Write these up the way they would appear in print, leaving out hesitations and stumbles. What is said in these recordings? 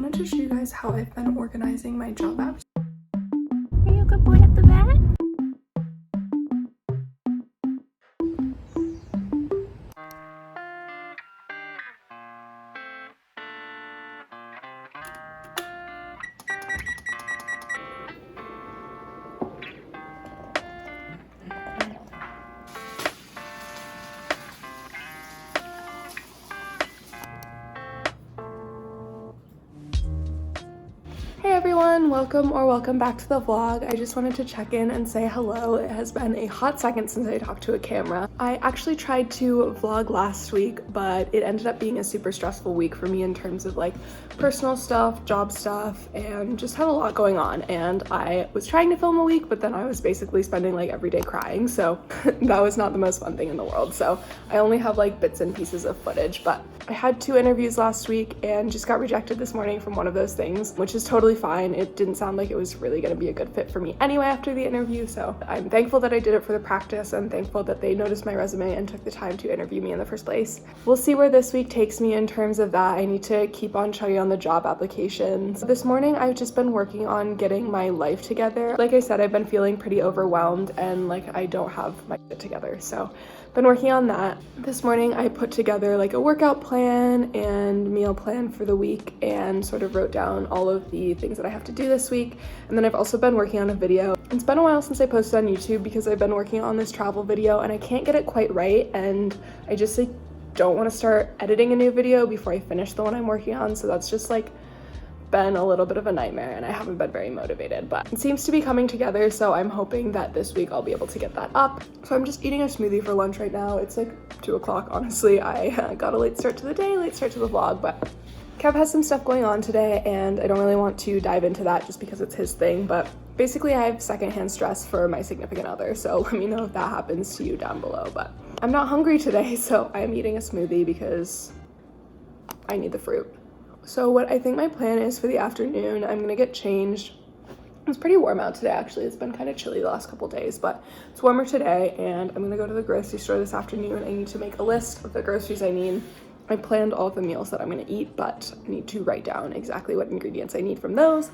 wanted to show you guys how I've been organizing my job apps. Are you a good boy at the vet? Hey everyone, welcome back to the vlog. I just wanted to check in and say hello. It has been a hot second since I talked to a camera. I actually tried to vlog last week, but it ended up being a super stressful week for me in terms of like personal stuff, job stuff, and just had a lot going on. And I was trying to film a week, but then I was basically spending like every day crying, so that was not the most fun thing in the world. So I only have like bits and pieces of footage, but I had 2 interviews last week and just got rejected this morning from one of those things, which is totally fine. It didn't sound like it was really going to be a good fit for me anyway after the interview, so I'm thankful that I did it for the practice. I'm thankful that they noticed my resume and took the time to interview me in the first place. We'll see where this week takes me in terms of that. I need to keep on chugging on the job applications. This morning I've just been working on getting my life together. Like I said, I've been feeling pretty overwhelmed and like I don't have my shit together, so been working on that. This morning I put together like a workout plan and meal plan for the week and sort of wrote down all of the things that I have to do this week. And then I've also been working on a video. It's been a while since I posted on YouTube because I've been working on this travel video and I can't get it quite right, and I just like don't want to start editing a new video before I finish the one I'm working on, so that's just like been a little bit of a nightmare and I haven't been very motivated, but it seems to be coming together, so I'm hoping that this week I'll be able to get that up. So I'm just eating a smoothie for lunch right now. It's like 2 o'clock, honestly. I got a late start to the day, late start to the vlog, but Kev has some stuff going on today and I don't really want to dive into that just because it's his thing, but basically I have secondhand stress for my significant other, so let me know if that happens to you down below. But I'm not hungry today, so I'm eating a smoothie because I need the fruit. So what I think my plan is for the afternoon, I'm gonna get changed. It's pretty warm out today, actually. It's been kind of chilly the last couple days, but it's warmer today, and I'm gonna go to the grocery store this afternoon. I need to make a list of the groceries I need. I planned all of the meals that I'm gonna eat, but I need to write down exactly what ingredients I need from those.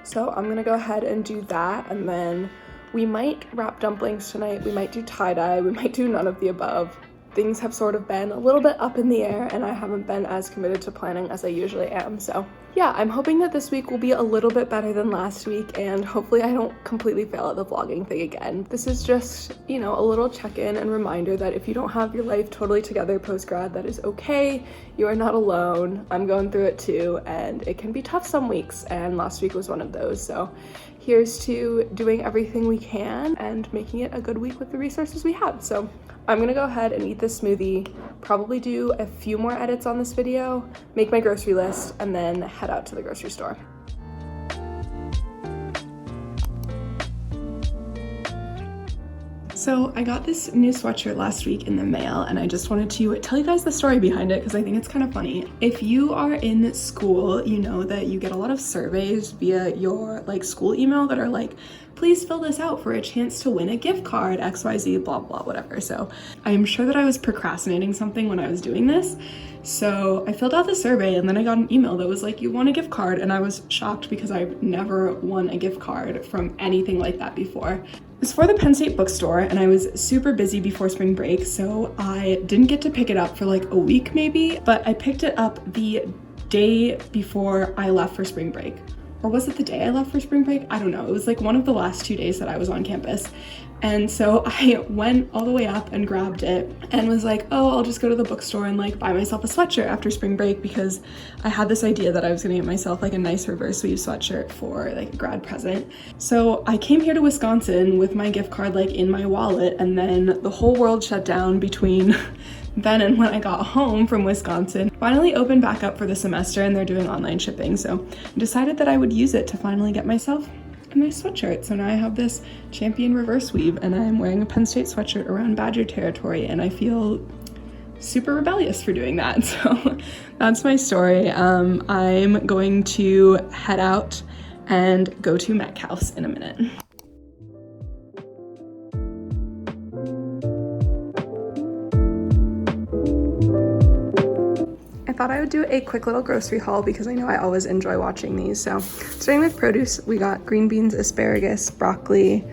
So I'm gonna go ahead and do that, and then we might wrap dumplings tonight. We might do tie-dye, we might do none of the above. Things have sort of been a little bit up in the air and I haven't been as committed to planning as I usually am. So yeah, I'm hoping that this week will be a little bit better than last week and hopefully I don't completely fail at the vlogging thing again. This is just, you know, a little check-in and reminder that if you don't have your life totally together post-grad, that is okay. You are not alone. I'm going through it too, and it can be tough some weeks, and last week was one of those. So here's to doing everything we can and making it a good week with the resources we have. So I'm gonna go ahead and eat this smoothie, probably do a few more edits on this video, make my grocery list, and then head out to the grocery store. So I got this new sweatshirt last week in the mail and I just wanted to tell you guys the story behind it because I think it's kind of funny. If you are in school, you know that you get a lot of surveys via your like school email that are like, please fill this out for a chance to win a gift card, XYZ, blah, blah, whatever. So I'm sure that I was procrastinating something when I was doing this. So I filled out the survey and then I got an email that was like, you won a gift card. And I was shocked because I've never won a gift card from anything like that before. It was for the Penn State bookstore and I was super busy before spring break, so I didn't get to pick it up for like a week maybe, but I picked it up the day before I left for spring break. Or was it the day I left for spring break? I don't know. It was like one of the last 2 days that I was on campus. And so I went all the way up and grabbed it and was like, oh, I'll just go to the bookstore and like buy myself a sweatshirt after spring break, because I had this idea that I was gonna get myself like a nice reverse sleeve sweatshirt for like a grad present. So I came here to Wisconsin with my gift card like in my wallet, and then the whole world shut down between then and when I got home from Wisconsin. Finally opened back up for the semester and they're doing online shipping. So I decided that I would use it to finally get myself a nice sweatshirt. So now I have this Champion reverse weave and I'm wearing a Penn State sweatshirt around Badger territory and I feel super rebellious for doing that. So that's my story. I'm going to head out and go to Metcalfe's in a minute. thought I would do a quick little grocery haul because I know I always enjoy watching these. So starting with produce, we got green beans, asparagus, broccoli,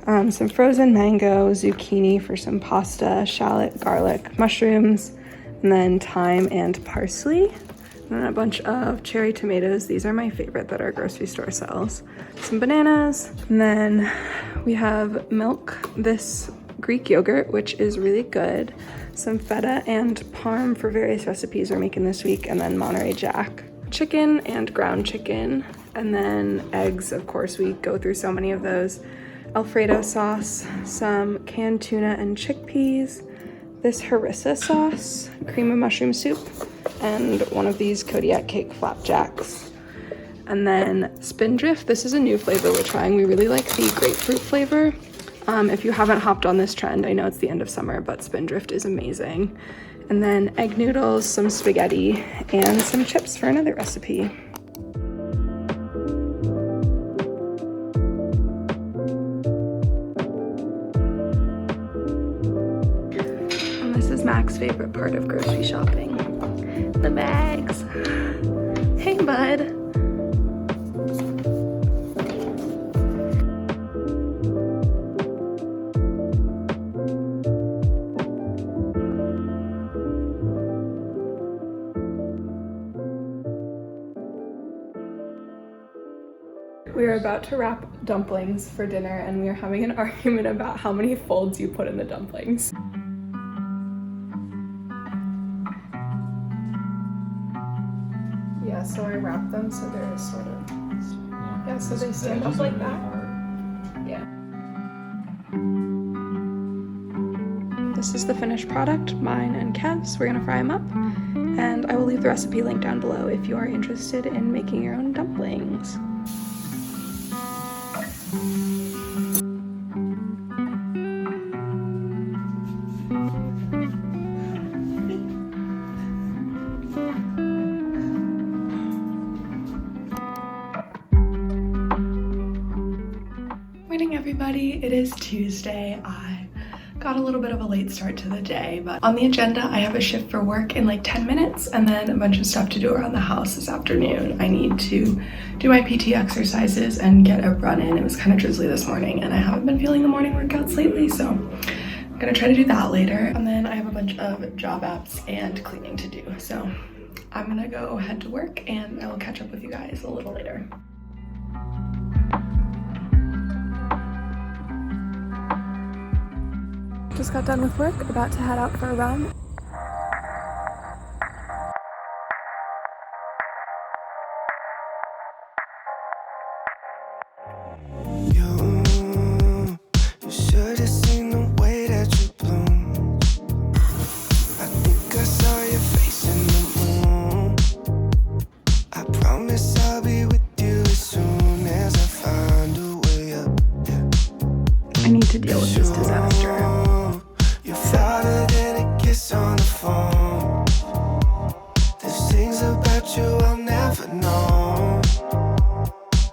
some frozen mango, zucchini for some pasta, shallot, garlic, mushrooms, and then thyme and parsley. And then a bunch of cherry tomatoes. These are my favorite that our grocery store sells. Some bananas, and then we have milk, this Greek yogurt, which is really good, some feta and parm for various recipes we're making this week, and then Monterey Jack. Chicken and ground chicken, and then eggs, of course, we go through so many of those. Alfredo sauce, some canned tuna and chickpeas, this harissa sauce, cream of mushroom soup, and one of these Kodiak cake flapjacks. And then Spindrift, this is a new flavor we're trying. We really like the grapefruit flavor. If you haven't hopped on this trend, I know it's the end of summer, but Spindrift is amazing. And then egg noodles, some spaghetti, and some chips for another recipe. And this is Mac's favorite part of grocery shopping, the bags. Hey, bud. We are about to wrap dumplings for dinner, and we are having an argument about how many folds you put in the dumplings. Yeah, so I wrap them so they're sort of, yeah, so they stand up like that. Yeah. This is the finished product, mine and Kev's. We're gonna fry them up, and I will leave the recipe link down below if you are interested in making your own dumplings. Morning, everybody. It is Tuesday. I got a little bit of a late start to the day, but on the agenda I have a shift for work in like 10 minutes and then a bunch of stuff to do around the house this afternoon. I need to do my PT exercises and get a run in. It was kind of drizzly this morning and I haven't been feeling the morning workouts lately, so I'm gonna try to do that later. And then I have a bunch of job apps and cleaning to do, so I'm gonna go head to work and I will catch up with you guys a little later. Just got done with work, about to head out for a run. You should have seen the way that you bloom. I think I saw your face in the moon. I promise I'll be with you as soon as I find a way up. I need to deal with this disaster. Farther than a kiss on the phone. There's things about you I'll never know.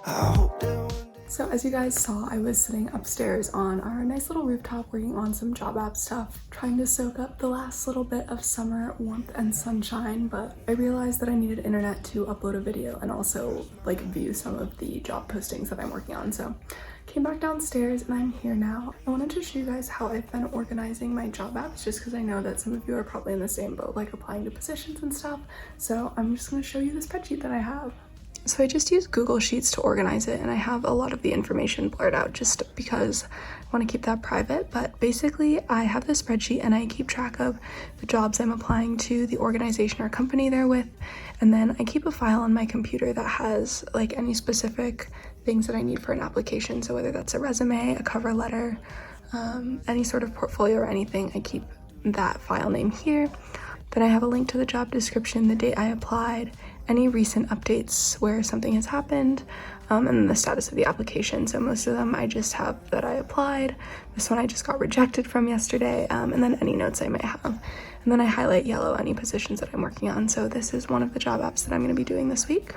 I hope that one day. So as you guys saw, I was sitting upstairs on our nice little rooftop working on some job app stuff, trying to soak up the last little bit of summer warmth and sunshine, but I realized that I needed internet to upload a video and also like view some of the job postings that I'm working on. So came back downstairs and I'm here now. I wanted to show you guys how I've been organizing my job apps just because I know that some of you are probably in the same boat, like applying to positions and stuff. So I'm just going to show you the spreadsheet that I have. So I just use Google Sheets to organize it, and I have a lot of the information blurred out just because I want to keep that private. But basically I have this spreadsheet and I keep track of the jobs I'm applying to, the organization or company they're with, and then I keep a file on my computer that has like any specific things that I need for an application. So whether that's a resume, a cover letter, any sort of portfolio or anything, I keep that file name here. Then I have a link to the job description, the date I applied, any recent updates where something has happened, and then the status of the application. So most of them I just have that I applied. This one I just got rejected from yesterday, and then any notes I may have. And then I highlight yellow any positions that I'm working on. So this is one of the job apps that I'm going to be doing this week.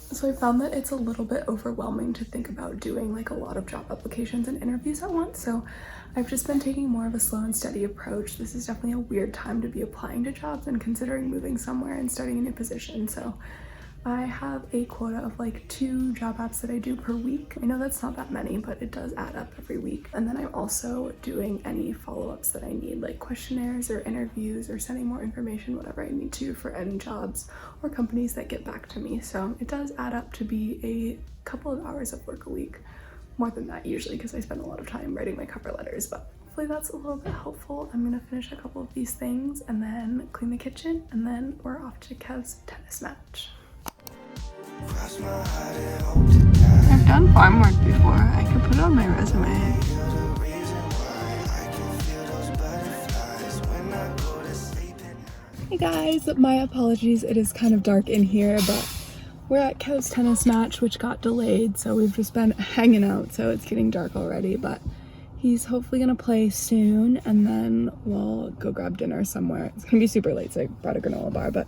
So I found that it's a little bit overwhelming to think about doing like a lot of job applications and interviews at once. So I've just been taking more of a slow and steady approach. This is definitely a weird time to be applying to jobs and considering moving somewhere and starting a new position. So I have a quota of like 2 job apps that I do per week. I know that's not that many, but it does add up every week. And then I'm also doing any follow-ups that I need, like questionnaires or interviews or sending more information, whatever I need to for any jobs or companies that get back to me. So it does add up to be a couple of hours of work a week. More than that usually, because I spend a lot of time writing my cover letters, but hopefully that's a little bit helpful. I'm gonna finish a couple of these things and then clean the kitchen, and then we're off to Kev's tennis match. I've done farm work before. I could put it on my resume. Hey guys, my apologies. It is kind of dark in here, but we're at Kev's tennis match, which got delayed, so we've just been hanging out, so it's getting dark already, but he's hopefully gonna play soon, and then we'll go grab dinner somewhere. It's gonna be super late, so I brought a granola bar, but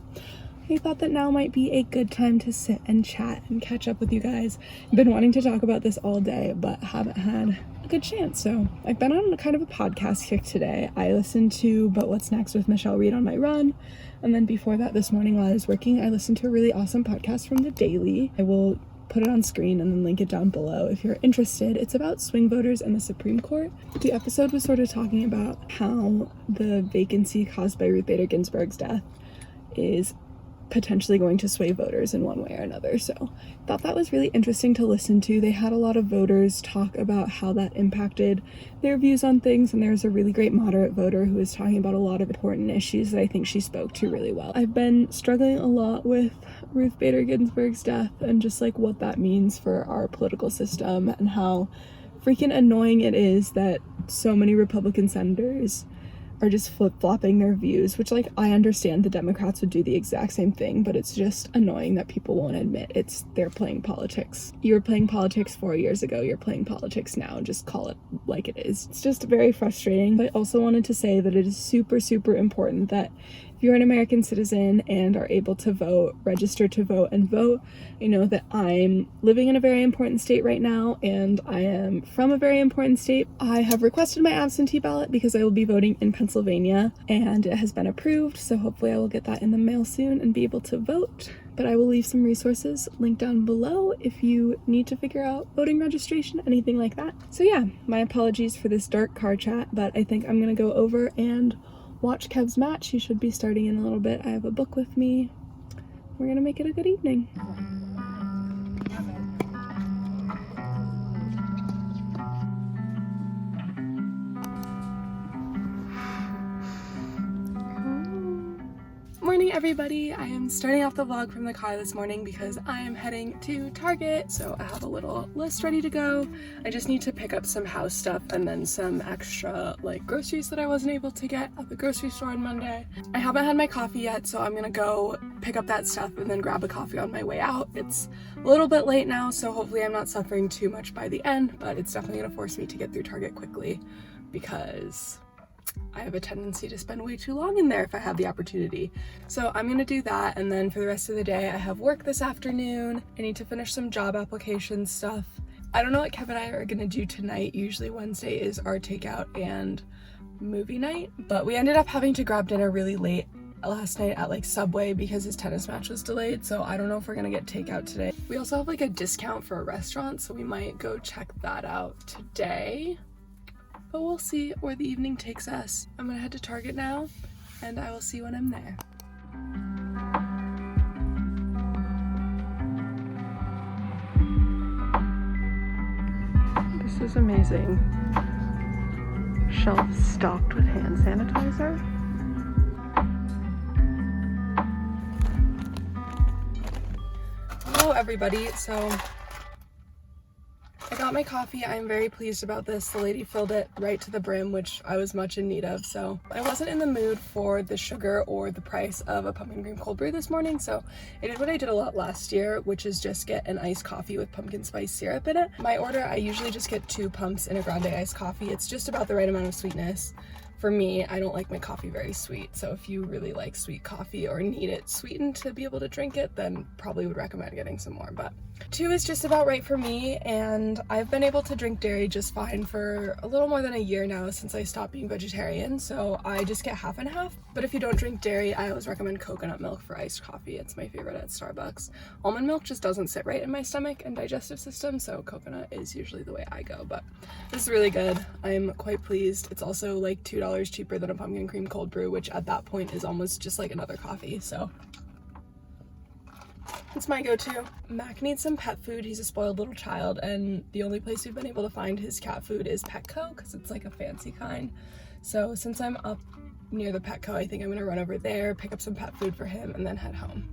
I thought that now might be a good time to sit and chat and catch up with you guys. I've been wanting to talk about this all day, but haven't had a good chance. So I've been on kind of a podcast kick today. I listened to But What's Next with Michelle Reed on my run. And then before that this morning while I was working, I listened to a really awesome podcast from The Daily. I will put it on screen and then link it down below if you're interested. It's about swing voters and the Supreme Court. The episode was sort of talking about how the vacancy caused by Ruth Bader Ginsburg's death is potentially going to sway voters in one way or another. So I thought that was really interesting to listen to. They had a lot of voters talk about how that impacted their views on things, and there's a really great moderate voter who was talking about a lot of important issues that I think she spoke to really well. I've been struggling a lot with Ruth Bader Ginsburg's death and just like what that means for our political system and how freaking annoying it is that so many Republican senators are just flip-flopping their views, which like I understand the Democrats would do the exact same thing, but it's just annoying that people won't admit they're playing politics. You were playing politics 4 years ago, you're playing politics now, just call it like it is. It's just very frustrating. But I also wanted to say that it is super, super important that if you're an American citizen and are able to vote, register to vote and vote. I know that I'm living in a very important state right now, and I am from a very important state. I have requested my absentee ballot because I will be voting in Pennsylvania, and it has been approved, so hopefully I will get that in the mail soon and be able to vote. But I will leave some resources linked down below if you need to figure out voting registration, anything like that. So yeah, my apologies for this dark car chat, but I think I'm gonna go over and watch Kev's match. He should be starting in a little bit. I have a book with me. We're gonna make it a good evening. Morning everybody. I am starting off the vlog from the car this morning because I am heading to Target, so I have a little list ready to go. I just need to pick up some house stuff and then some extra like groceries that I wasn't able to get at the grocery store on Monday. I haven't had my coffee yet, so I'm gonna go pick up that stuff and then grab a coffee on my way out. It's a little bit late now, so hopefully I'm not suffering too much by the end, but it's definitely gonna force me to get through Target quickly because I have a tendency to spend way too long in there if I have the opportunity. So I'm gonna do that, and then for the rest of the day I have work this afternoon. I need to finish some job application stuff. I don't know what Kev and I are gonna do tonight. Usually Wednesday is our takeout and movie night, but we ended up having to grab dinner really late last night at like Subway because his tennis match was delayed, so I don't know if we're gonna get takeout today. We also have like a discount for a restaurant, so we might go check that out today. But we'll see where the evening takes us. I'm gonna head to Target now, and I will see you when I'm there. This is amazing. Shelves stocked with hand sanitizer. Hello everybody, so I got my coffee. I'm very pleased about this. The lady filled it right to the brim, which I was much in need of. So I wasn't in the mood for the sugar or the price of a pumpkin cream cold brew this morning. So I did what I did a lot last year, which is just get an iced coffee with pumpkin spice syrup in it. My order, I usually just get 2 pumps in a grande iced coffee. It's just about the right amount of sweetness for me, I don't like my coffee very sweet, so if you really like sweet coffee or need it sweetened to be able to drink it, then probably would recommend getting some more. But 2 is just about right for me, and I've been able to drink dairy just fine for a little more than a year now since I stopped being vegetarian, so I just get half and half. But if you don't drink dairy, I always recommend coconut milk for iced coffee. It's my favorite at Starbucks. Almond milk just doesn't sit right in my stomach and digestive system, so coconut is usually the way I go. But this is really good. I'm quite pleased. It's also like $2 cheaper than a pumpkin cream cold brew, which at that point is almost just like another coffee, so it's my go-to. Mac needs some pet food. He's a spoiled little child, and the only place we've been able to find his cat food is Petco because it's like a fancy kind. So since I'm up near the Petco, I think I'm gonna run over there, pick up some pet food for him, and then head home.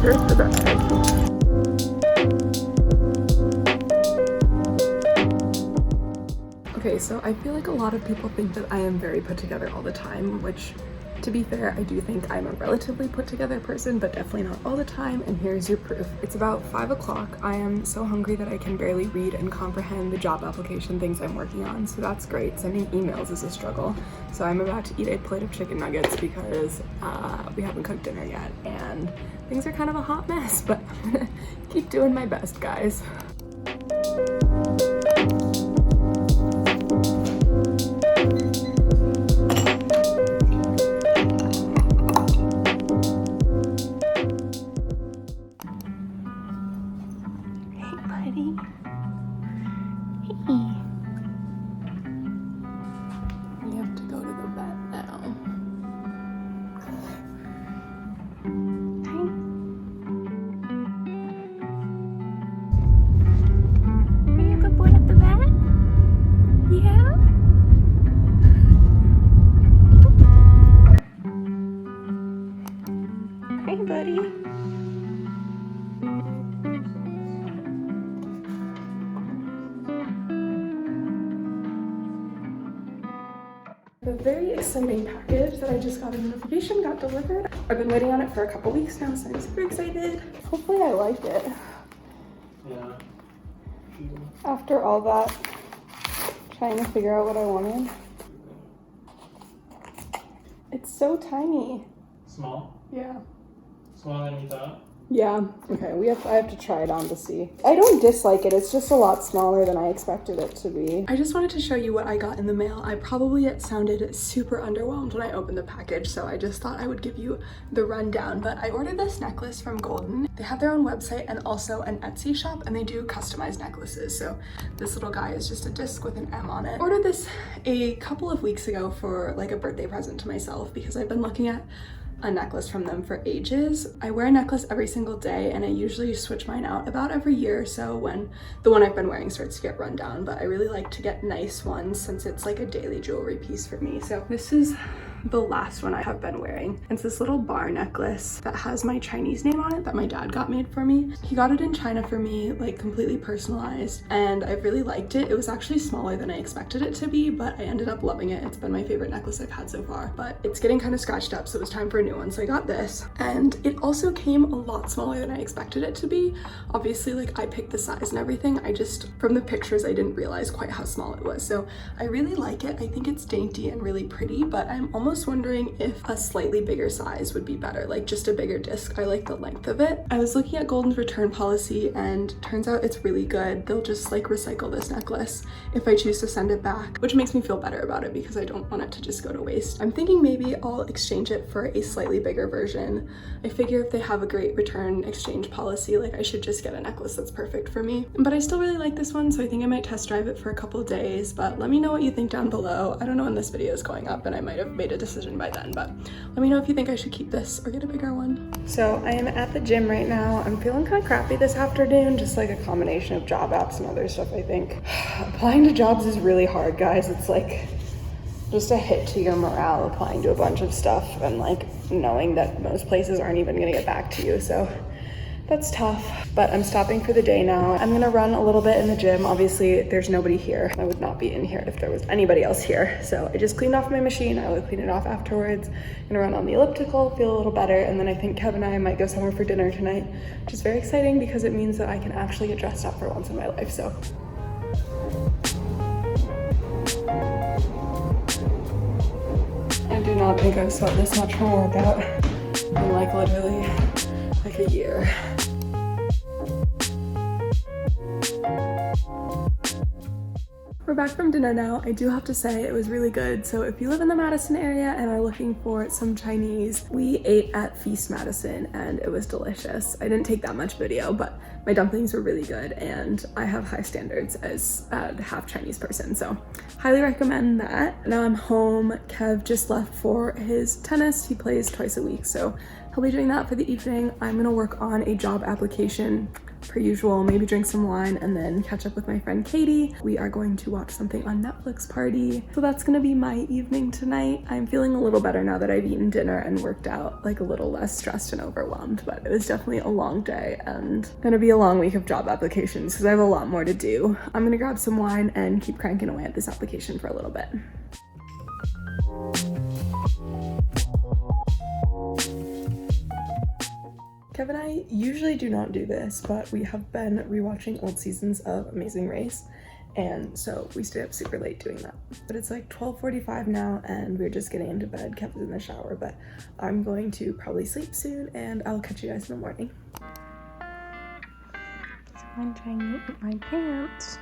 Here's the bag. Okay, so I feel like a lot of people think that I am very put together all the time, which, to be fair, I do think I'm a relatively put together person, but definitely not all the time, and here's your proof. It's about 5 o'clock. I am so hungry that I can barely read and comprehend the job application things I'm working on, so that's great. Sending emails is a struggle. So I'm about to eat a plate of chicken nuggets because we haven't cooked dinner yet, and things are kind of a hot mess, but I'm gonna keep doing my best, guys. We have to go to the vet now. Are you a good boy at the vet? Yeah? Hey, buddy. A very exciting package that I just got a notification got delivered. I've been waiting on it for a couple weeks now, so I'm super excited. Hopefully I like it. Yeah. After all that trying to figure out what I wanted. It's so tiny. Small? Yeah. Smaller than you thought? Yeah. Okay, I have to try it on to see. I don't dislike it, it's just a lot smaller than I expected it to be. I just wanted to show you what I got in the mail. I probably sounded super underwhelmed when I opened the package, so I just thought I would give you the rundown. But I ordered this necklace from Golden. They have their own website and also an Etsy shop, and they do customized necklaces. So this little guy is just a disc with an M on it. I ordered this a couple of weeks ago for like a birthday present to myself because I've been looking at a necklace from them for ages. I wear a necklace every single day, and I usually switch mine out about every year or so when the one I've been wearing starts to get run down, but I really like to get nice ones since it's like a daily jewelry piece for me. So this is the last one I have been wearing. It's this little bar necklace that has my Chinese name on it that my dad got made for me. He got it in China for me, like completely personalized, and I really liked it. It was actually smaller than I expected it to be, but I ended up loving it. It's been my favorite necklace I've had so far, but it's getting kind of scratched up, so it was time for a new one. So I got this, and it also came a lot smaller than I expected it to be. Obviously, like, I picked the size and everything. I just, from the pictures, I didn't realize quite how small it was. So I really like it. I think it's dainty and really pretty, but I'm almost wondering if a slightly bigger size would be better, like just a bigger disc. I like the length of it. I was looking at Golden's return policy, and turns out it's really good. They'll just like recycle this necklace if I choose to send it back, which makes me feel better about it because I don't want it to just go to waste. I'm thinking maybe I'll exchange it for a slightly bigger version. I figure if they have a great return exchange policy, like, I should just get a necklace that's perfect for me. But I still really like this one, so I think I might test drive it for a couple of days. But let me know what you think down below. I don't know when this video is going up, and I might have made a decision by then, but let me know if you think I should keep this or get a bigger one. So I am at the gym right now. I'm feeling kind of crappy this afternoon, just like a combination of job apps and other stuff, I think. Applying to jobs is really hard, guys. It's like just a hit to your morale applying to a bunch of stuff and like knowing that most places aren't even gonna get back to you. So That's tough, but I'm stopping for the day now. I'm gonna run a little bit in the gym. Obviously, there's nobody here. I would not be in here if there was anybody else here. So I just cleaned off my machine. I will clean it off afterwards. I'm gonna run on the elliptical, feel a little better, and then I think Kev and I might go somewhere for dinner tonight, which is very exciting because it means that I can actually get dressed up for once in my life, so. I do not think I've sweat this much from a workout in like literally like a year. We're back from dinner now. I do have to say it was really good. So if you live in the Madison area and are looking for some Chinese, we ate at Feast Madison and it was delicious. I didn't take that much video, but my dumplings were really good and I have high standards as a half Chinese person, so highly recommend that. Now I'm home. Kev just left for his tennis. He plays twice a week, so he'll be doing that for the evening. I'm gonna work on a job application per usual, maybe drink some wine and then catch up with my friend Katie. We are going to watch something on Netflix party. So that's gonna be my evening tonight. I'm feeling a little better now that I've eaten dinner and worked out, like a little less stressed and overwhelmed, but it was definitely a long day and gonna be a long week of job applications because I have a lot more to do. I'm gonna grab some wine and keep cranking away at this application for a little bit. Kev and I usually do not do this, but we have been rewatching old seasons of Amazing Race, and so we stayed up super late doing that. But it's like 12:45 now, and we're just getting into bed. Kev is in the shower, but I'm going to probably sleep soon, and I'll catch you guys in the morning. So I'm trying to eat my pants.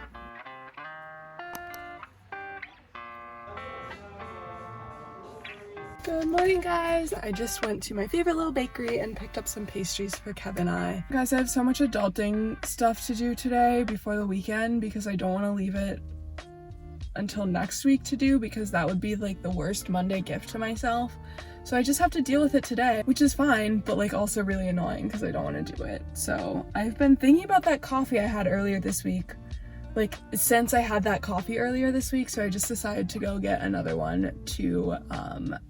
Good morning, guys. I just went to my favorite little bakery and picked up some pastries for Kev and I. Guys, I have so much adulting stuff to do today before the weekend because I don't want to leave it until next week to do because that would be like the worst Monday gift to myself. So I just have to deal with it today, which is fine, but like also really annoying because I don't want to do it. So I've been thinking about that coffee I had earlier this week. Like since I had that coffee earlier this week, so I just decided to go get another one to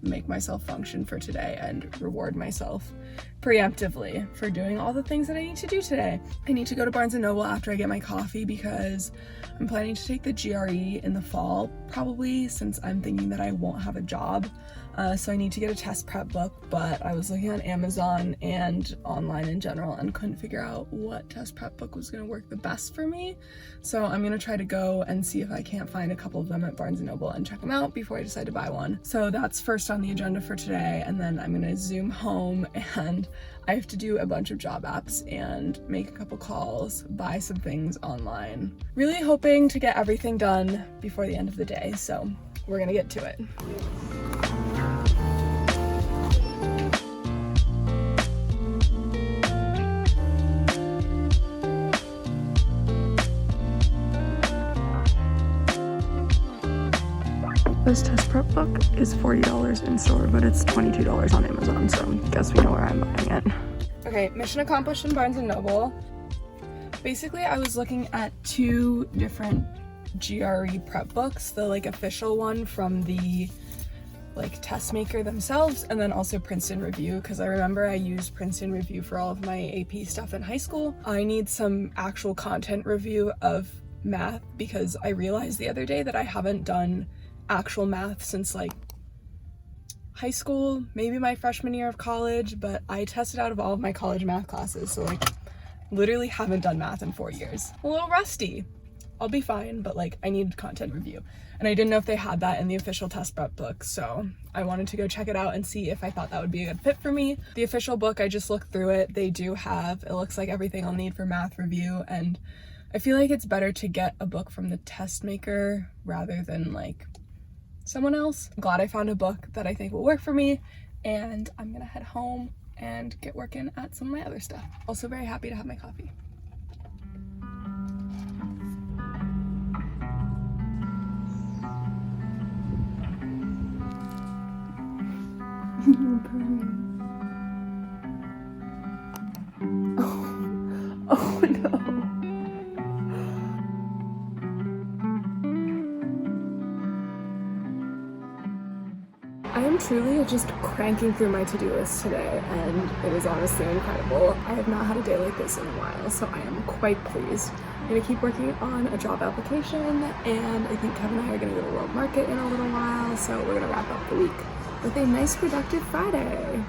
make myself function for today and reward myself preemptively for doing all the things that I need to do today. I need to go to Barnes & Noble after I get my coffee because I'm planning to take the GRE in the fall probably, since I'm thinking that I won't have a job. So I need to get a test prep book, but I was looking on Amazon and online in general and couldn't figure out what test prep book was going to work the best for me. So I'm going to try to go and see if I can't find a couple of them at Barnes & Noble and check them out before I decide to buy one. So that's first on the agenda for today, and then I'm going to zoom home and I have to do a bunch of job apps and make a couple calls, buy some things online. Really hoping to get everything done before the end of the day, so we're going to get to it. This test prep book is $40 in store, but it's $22 on Amazon, so I guess we know where I'm buying it. Okay, mission accomplished in Barnes & Noble. Basically, I was looking at two different GRE prep books, the like official one from the like test maker themselves, and then also Princeton Review, because I remember I used Princeton Review for all of my AP stuff in high school. I need some actual content review of math because I realized the other day that I haven't done actual math since like high school, maybe my freshman year of college, but I tested out of all of my college math classes, so like literally haven't done math in 4 years. A little rusty. I'll be fine, but like I need content review, and I didn't know if they had that in the official test prep book, so I wanted to go check it out and see if I thought that would be a good fit for me. The official book, I just looked through it. They do have, it looks like everything I'll need for math review, and I feel like it's better to get a book from the test maker rather than like someone else. I'm glad I found a book that I think will work for me, and I'm gonna head home and get working at some of my other stuff. Also very happy to have my coffee. Oh no. I am truly just cranking through my to-do list today, and it is honestly incredible. I have not had a day like this in a while, so I am quite pleased. I'm gonna keep working on a job application, and I think Kevin and I are gonna go to World Market in a little while, so we're gonna wrap up the week with a nice productive Friday.